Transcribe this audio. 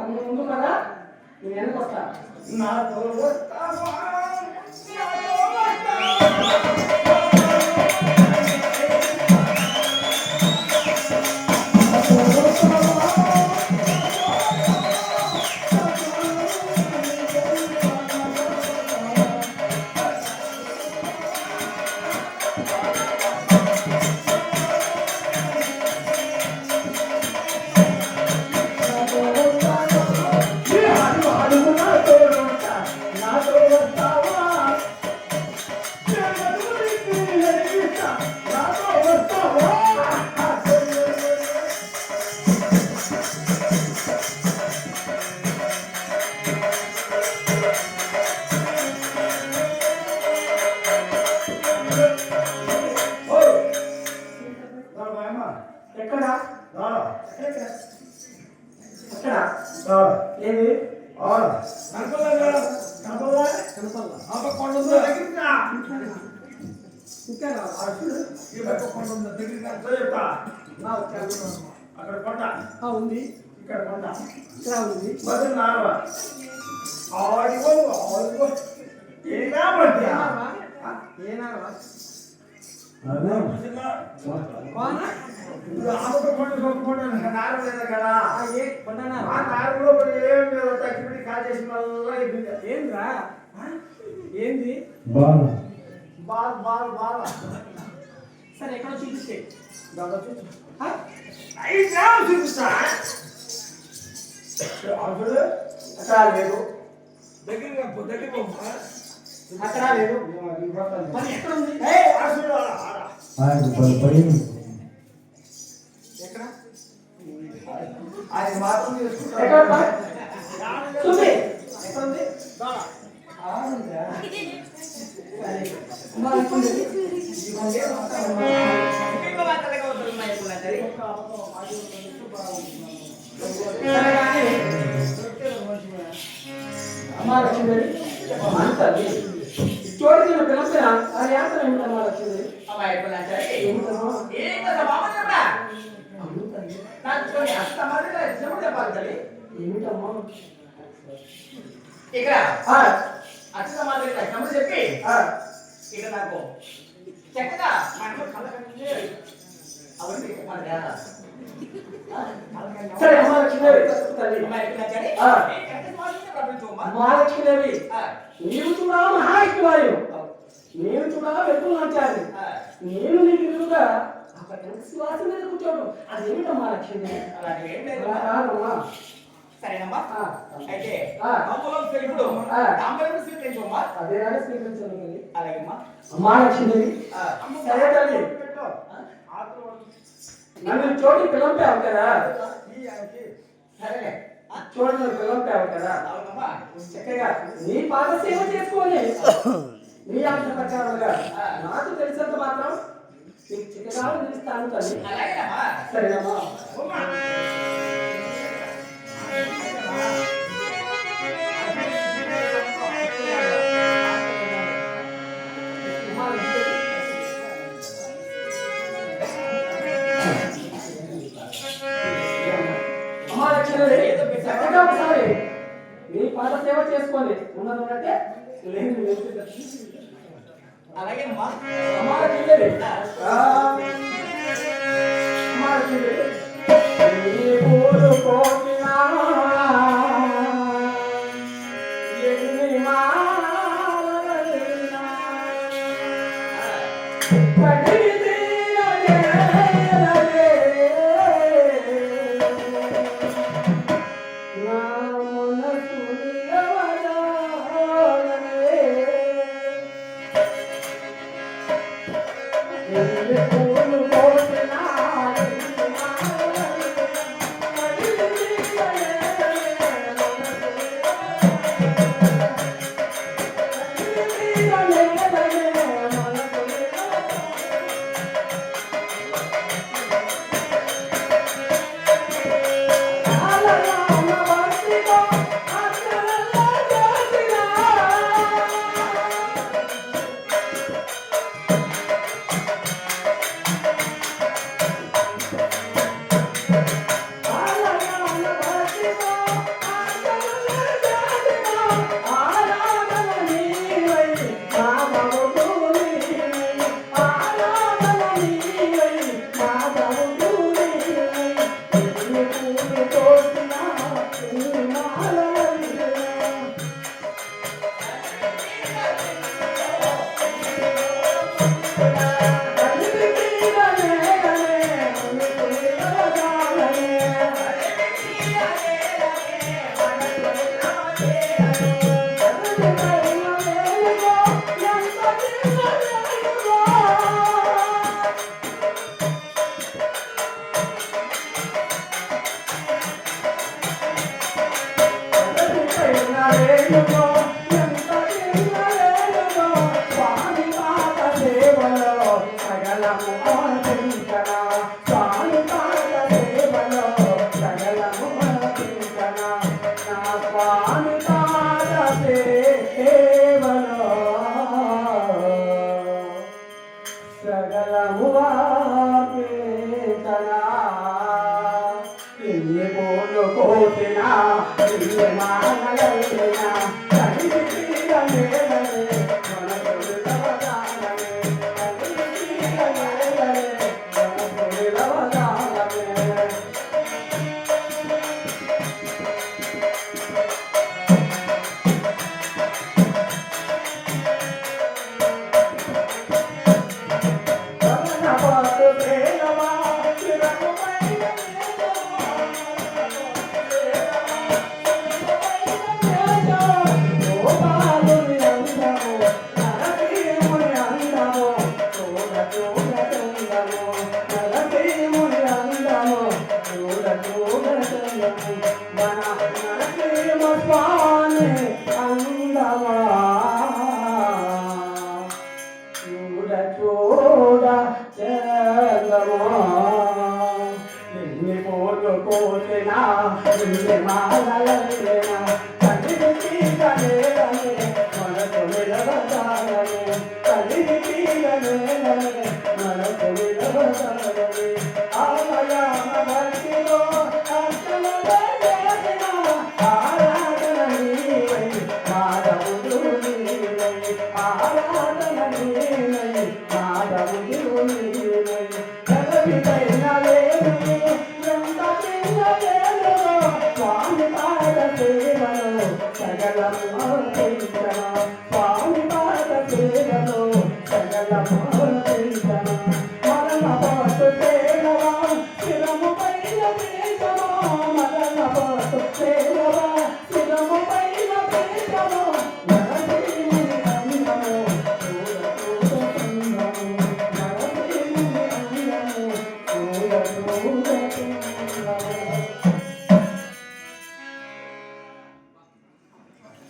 ముందు కదా నేను వెనక్కి వస్తా. నాతో వస్తావా ఏది అక్కడ కొండ ఉంది, ఇక్కడ కొండ ఇక్కడ ఉంది. బదులు నారవా ఆడిగో ఆడిగో ఏనా పడ్డా ఏనావా ఏంద్రా ఏంది సరే ఎక్కడ చూపిస్తే చూపిస్తా లేదు దగ్గర అక్కడ లేదు మరి ఎక్కడ ఉంది ఎక్కడ ఆయన మాత్రం చూపి ఎక్కడ ఉంది చోటు పిల్లలు అది యాత్ర ఏమిటమ్మా లక్ష్మి ఏమిటమ్మా ఇక్కడ అక్షర మాదిరి కష్టమని చెప్పి ఇక నాకు చక్కగా మనకు కలకండి అవన్నీ సరే అమ్మా లక్ష్మీదేవి మహాలక్ష్మీదేవి నీవు చూడా మహావిష్ణువాయు నేను చూడా వెతులాచారి నేను నీకు ఎదురుగా శ్వాస మీద కూర్చోవడం అదేమిటమ్మా లక్ష్మీదేవి అలాంటి ఏం లేదు రాదమ్మా సరేనమ్మా అయితే అమ్మలో తెలుగుడు అమ్మలను స్వీకరించమ్మా అదేలాగా స్వీకరించాలి అలాగేమ్మా అమ్మా లక్ష్మీదేవి సరే తల్లి నన్ను చోటు పిలంపావు కదా సరేలే చూడండి పిలంపావు కదా చక్కగా నీ పాద సేవ చేసుకోవాలి నీ ఆశ ప్రకారంగా నాకు తెలిసినంత మాత్రం నీకు చిన్నగా నిలుస్తాను తల్లి అలాగేనమ్మా సరేనమ్మా చక్కగా ఒకసారి నీ పాద సేవ చేసుకోండి ఉన్నది ఉన్నట్టే లేదు అలాగేనమ్మా అమ్మాల చెల్లెలి అమ్మాల చెల్లెలి నీ పూలు కోకినా ఎన్ని మాలైనా కడిగితే సగల